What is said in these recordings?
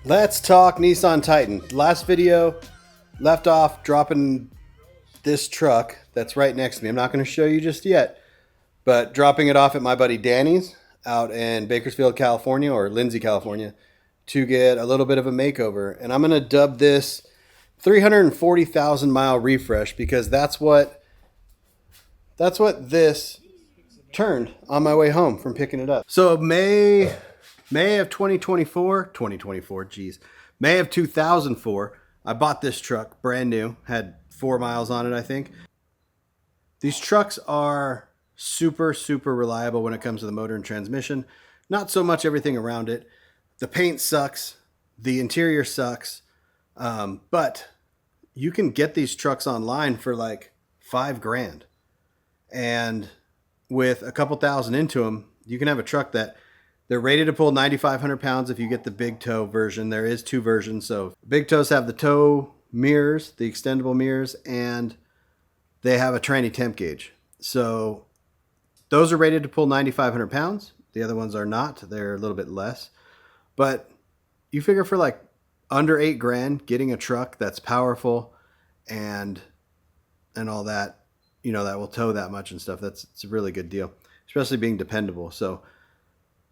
Let's talk Nissan Titan. Last video left off dropping this truck that's right next to me. I'm not going to show you just yet, but dropping it off at my buddy Danny's out in Bakersfield, California, or Lindsay, California, to get a little bit of a makeover. And I'm going to dub this 340,000 mile refresh because that's what this turned on my way home from picking it up. So May of 2024, geez. May of 2004, I bought this truck, brand new, had 4 miles on it, I think. These trucks are super, super reliable when it comes to the motor and transmission. Not so much everything around it. The paint sucks, the interior sucks, but you can get these trucks online for like $5,000. And with a couple thousand into them, you can have a truck that they're rated to pull 9,500 pounds if you get the big toe version. There is 2 versions. So big toes have the toe mirrors, the extendable mirrors, and they have a tranny temp gauge. So those are rated to pull 9,500 pounds. The other ones are not. They're a little bit less. But you figure for like under $8,000, getting a truck that's powerful and all that, you know, that will tow that much and stuff. It's a really good deal, especially being dependable. So,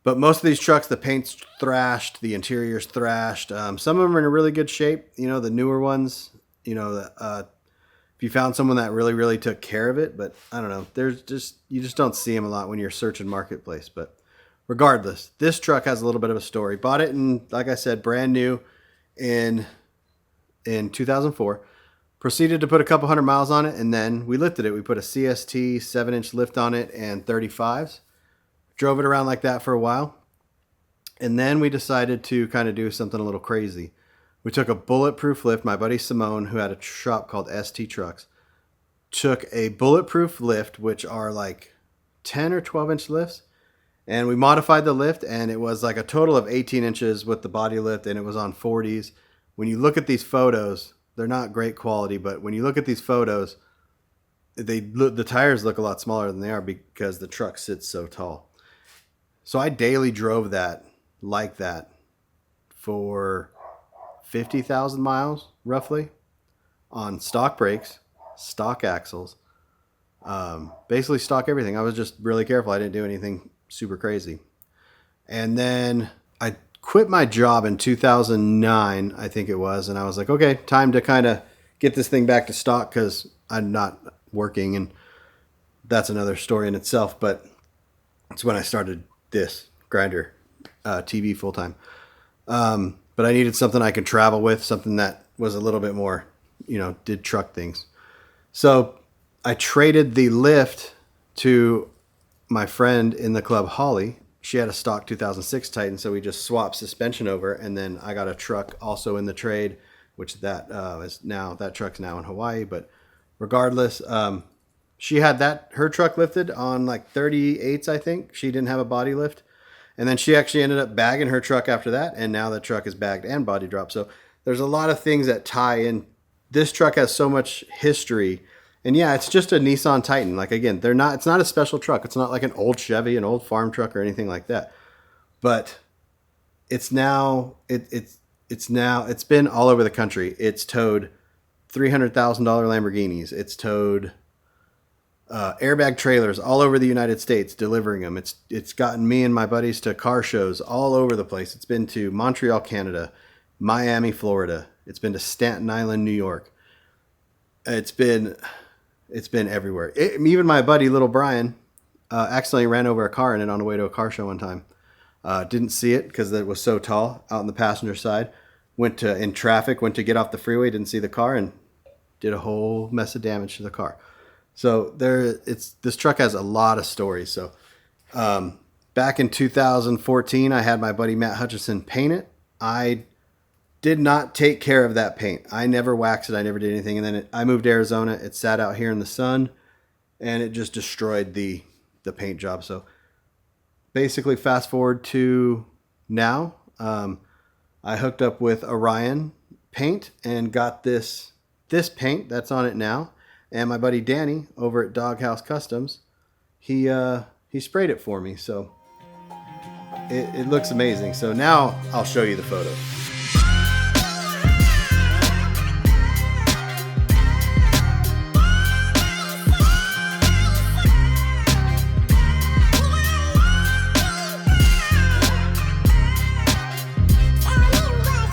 but most of these trucks, the paint's thrashed, the interior's thrashed. Some of them are in a really good shape. You know, the newer ones, you know, if you found someone that really, really took care of it, but I don't know, you just don't see them a lot when you're searching marketplace. But regardless, this truck has a little bit of a story. Bought it in, like I said, brand new in 2004. Proceeded to put a couple hundred miles on it, and then we lifted it. We put a CST 7-inch lift on it and 35s. Drove it around like that for a while. And then we decided to kind of do something a little crazy. We took a bulletproof lift. My buddy Simone, who had a shop called ST Trucks, took a bulletproof lift, which are like 10 or 12-inch lifts. And we modified the lift, and it was like a total of 18 inches with the body lift, and it was on 40s. When you look at these photos, they're not great quality, but when you look at these photos, the tires look a lot smaller than they are because the truck sits so tall. So I daily drove that like that for 50,000 miles, roughly, on stock brakes, stock axles, basically stock everything. I was just really careful. I didn't do anything super crazy. And then I quit my job in 2009, I think it was, and I was like, okay, time to kind of get this thing back to stock because I'm not working, and that's another story in itself. But it's when I started this grinder TV full time. But I needed something I could travel with, something that was a little bit more, you know, did truck things. So I traded the lift to my friend in the club, Holly. She had a stock 2006 Titan, so we just swapped suspension over, and then I got a truck also in the trade, which that truck's now in Hawaii. But regardless, she had her truck lifted on like 38s, I think. She didn't have a body lift. And then she actually ended up bagging her truck after that, and now the truck is bagged and body dropped. So there's a lot of things that tie in. This truck has so much history. And yeah, it's just a Nissan Titan. Like, again, it's not a special truck. It's not like an old Chevy, an old farm truck or anything like that. But it's now, it's been all over the country. It's towed $300,000 Lamborghinis. It's towed airbag trailers all over the United States, delivering them. It's gotten me and my buddies to car shows all over the place. It's been to Montreal, Canada, Miami, Florida. It's been to Staten Island, New York. It's been everywhere. Even my buddy, little Brian, accidentally ran over a car in it on the way to a car show one time. Didn't see it because it was so tall out on the passenger side. Went to get off the freeway, didn't see the car, and did a whole mess of damage to the car. So this truck has a lot of stories. So back in 2014, I had my buddy Matt Hutchison paint it. I did not take care of that paint. I never waxed it. I never did anything. And then I moved to Arizona. It sat out here in the sun, and it just destroyed the paint job. So basically, fast forward to now, I hooked up with Orion Paint and got this paint that's on it now. And my buddy Danny over at Doghouse Customs, he sprayed it for me. So it looks amazing. So now I'll show you the photos.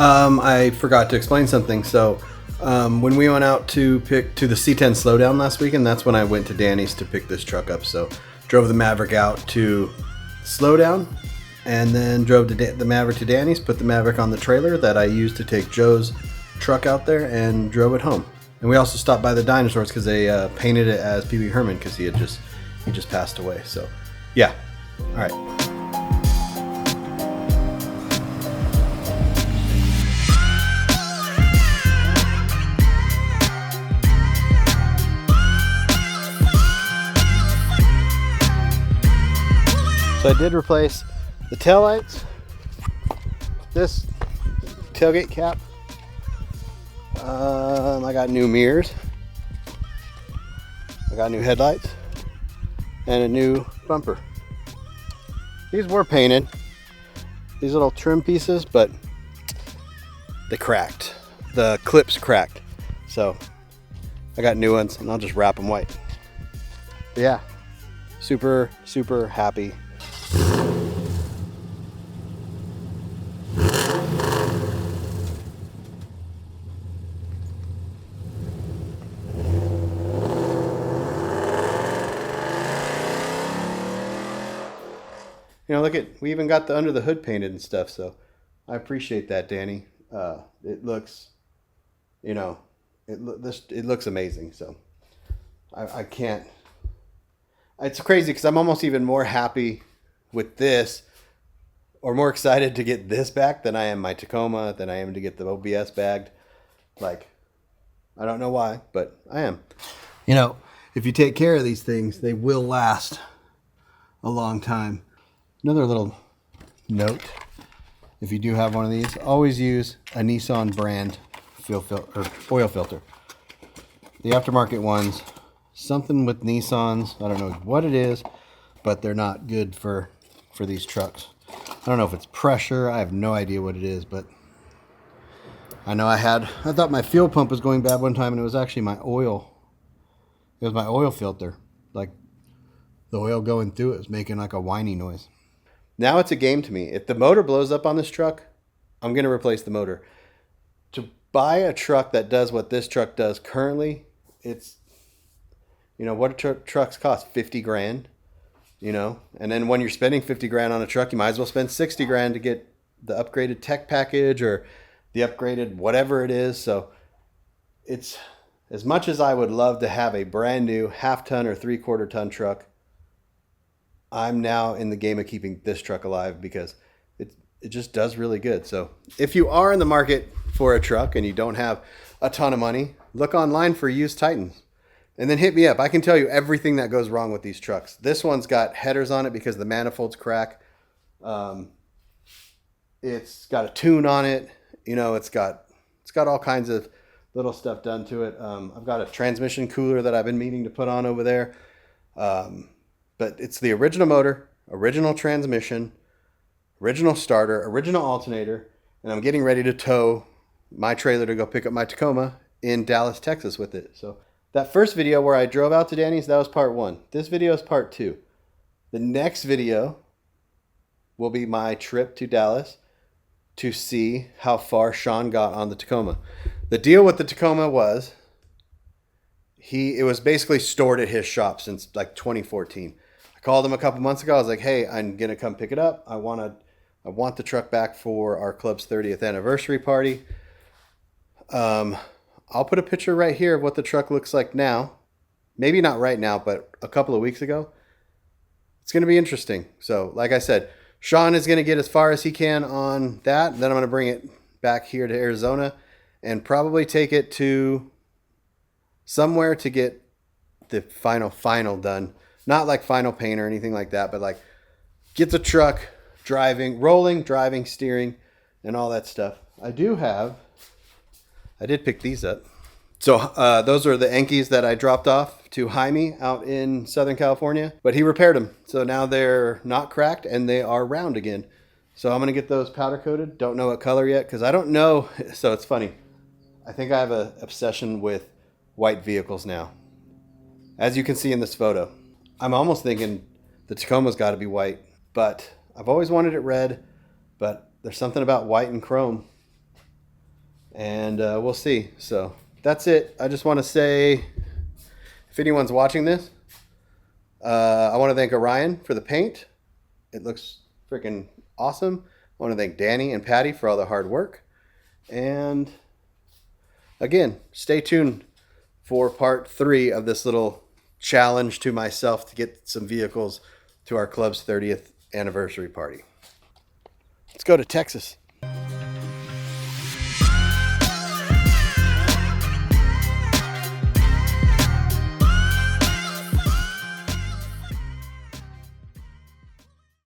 I forgot to explain something. So when we went out to the C10 Slowdown last weekend, that's when I went to Danny's to pick this truck up. So drove the Maverick out to Slowdown, and then drove the Maverick to Danny's, put the Maverick on the trailer that I used to take Joe's truck out there, and drove it home. And we also stopped by the Dinosaurs because they painted it as Pee Wee Herman because he just passed away. So yeah, all right. So I did replace the taillights, this tailgate cap. I got new mirrors. I got new headlights and a new bumper. These were painted, these little trim pieces, but they cracked. The clips cracked. So I got new ones and I'll just wrap them white. But yeah, super, super happy. You know, we even got the under the hood painted and stuff, so I appreciate that, Danny. It looks, you know, it looks amazing. So I can't. It's crazy because I'm almost even more happy with this, or more excited to get this back than I am my Tacoma, than I am to get the OBS bagged. Like, I don't know why, but I am. You know, if you take care of these things, they will last a long time. Another little note, if you do have one of these, always use a Nissan brand oil filter. The aftermarket ones, something with Nissans, I don't know what it is, but they're not good for these trucks. I don't know if it's pressure, I have no idea what it is, but I know I thought my fuel pump was going bad one time, and it was actually my oil. It was my oil filter. Like, the oil going through it was making like a whiny noise. Now it's a game to me. If the motor blows up on this truck, I'm going to replace the motor. To buy a truck that does what this truck does currently, it's, you know, what do trucks cost? 50 grand, you know? And then when you're spending 50 grand on a truck, you might as well spend 60 grand to get the upgraded tech package or the upgraded whatever it is. So it's, as much as I would love to have a brand new half-ton or three-quarter-ton truck, I'm now in the game of keeping this truck alive because it just does really good. So if you are in the market for a truck and you don't have a ton of money, look online for used Titans and then hit me up. I can tell you everything that goes wrong with these trucks. This one's got headers on it because the manifolds crack. It's got a tune on it. You know, it's got all kinds of little stuff done to it. I've got a transmission cooler that I've been meaning to put on over there. But it's the original motor, original transmission, original starter, original alternator, and I'm getting ready to tow my trailer to go pick up my Tacoma in Dallas, Texas with it. So that first video where I drove out to Danny's, that was part 1. This video is part 2. The next video will be my trip to Dallas to see how far Sean got on the Tacoma. The deal with the Tacoma was it was basically stored at his shop since like 2014. I called him a couple months ago. I was like, hey, I'm going to come pick it up. I want the truck back for our club's 30th anniversary party. I'll put a picture right here of what the truck looks like now. Maybe not right now, but a couple of weeks ago. It's going to be interesting. So like I said, Sean is going to get as far as he can on that. Then I'm going to bring it back here to Arizona and probably take it to somewhere to get the final done. Not like final paint or anything like that, but like get the truck rolling, driving, steering, and all that stuff. I did pick these up. So those are the Enkeis that I dropped off to Jaime out in Southern California, but he repaired them. So now they're not cracked and they are round again. So I'm going to get those powder coated. Don't know what color yet because I don't know. So it's funny. I think I have an obsession with white vehicles now. As you can see in this photo, I'm almost thinking the Tacoma's got to be white, but I've always wanted it red, but there's something about white and chrome. and we'll see. So that's it. I just want to say, if anyone's watching this, I want to thank Orion for the paint. It looks freaking awesome. I want to thank Danny and Patty for all the hard work. And again, stay tuned for part 3 of this little challenge to myself to get some vehicles to our club's 30th anniversary party. Let's go to Texas.